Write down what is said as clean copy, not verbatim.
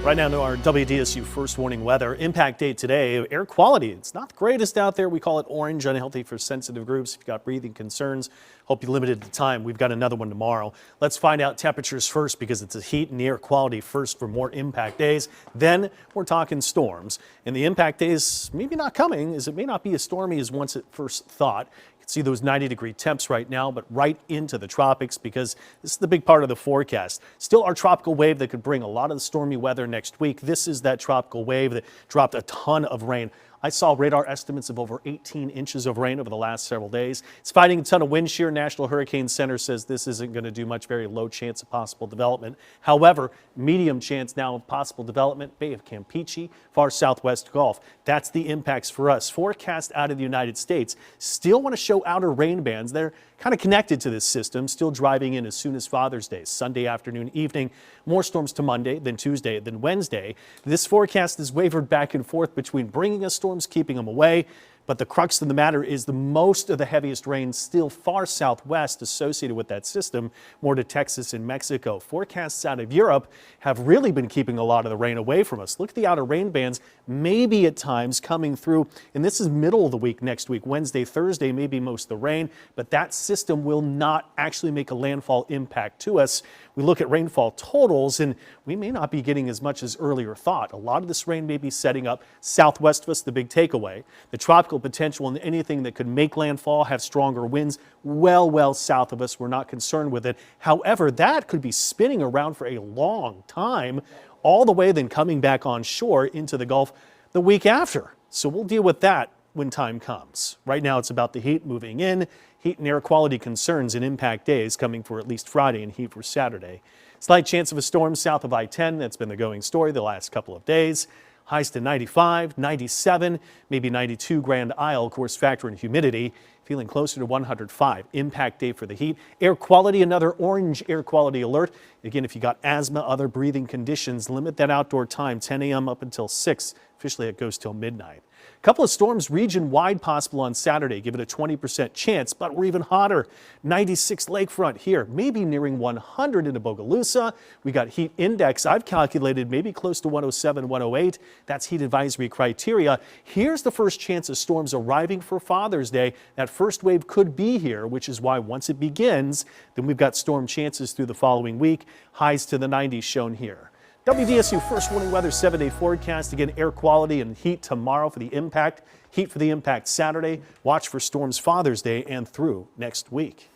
Right now to our WDSU first warning weather. Impact day today. Air quality, it's not the greatest out there. We call it orange, unhealthy for sensitive groups. If you've got breathing concerns, hope you limited the time. We've got another one tomorrow. Let's find out temperatures first because it's the heat and the air quality first for more impact days. Then we're talking storms. And the impact days maybe not coming as it may not be as stormy as once at first thought. See those 90-degree temps right now, but right into the tropics because this is the big part of the forecast. Still our tropical wave that could bring a lot of the stormy weather next week. This is that tropical wave that dropped a ton of rain. I saw radar estimates of over 18 inches of rain over the last several days. It's fighting a ton of wind shear. National Hurricane Center says this isn't going to do much, very low chance of possible development. However, medium chance now of possible development, Bay of Campeche, far southwest Gulf. That's the impacts for us. Forecast out of the United States still want to show outer rain bands. They're kind of connected to this system, still driving in as soon as Father's Day, Sunday afternoon, evening. More storms to Monday, then Tuesday, then Wednesday. This forecast has wavered back and forth between bringing us storms, keeping them away. But the crux of the matter is the most of the heaviest rain still far southwest associated with that system, more to Texas and Mexico. Forecasts out of Europe have really been keeping a lot of the rain away from us. Look at the outer rain bands, maybe at times coming through, and this is middle of the week next week, Wednesday, Thursday, maybe most of the rain, but that system will not actually make a landfall impact to us. We look at rainfall totals and we may not be getting as much as earlier thought. A lot of this rain may be setting up southwest of us, the big takeaway. The tropical potential and anything that could make landfall have stronger winds well south of us. We're not concerned with it. However, that could be spinning around for a long time, all the way then coming back on shore into the Gulf the week after. So we'll deal with that when time comes. Right now it's about the heat moving in, heat and air quality concerns and impact days coming for at least Friday and heat for Saturday. Slight chance of a storm south of I-10. That's been the going story the last couple of days. Highs to 95, 97, maybe 92 Grand Isle. Of course, factor in humidity. Feeling closer to 105. Impact day for the heat. Air quality, another orange air quality alert. Again, if you got asthma, other breathing conditions, limit that outdoor time, 10 a.m. up until 6. Officially, it goes till midnight. A couple of storms region-wide possible on Saturday. Give it a 20% chance, but we're even hotter. 96 lakefront here, maybe nearing 100 into Bogalusa. We got heat index. I've calculated maybe close to 107, 108. That's heat advisory criteria. Here's the first chance of storms arriving for Father's Day. That first wave could be here, which is why once it begins, then we've got storm chances through the following week. Highs to the 90s shown here. WDSU first warning weather 7-day forecast. Again, air quality and heat tomorrow for the impact. Heat for the impact Saturday. Watch for storms Father's Day and through next week.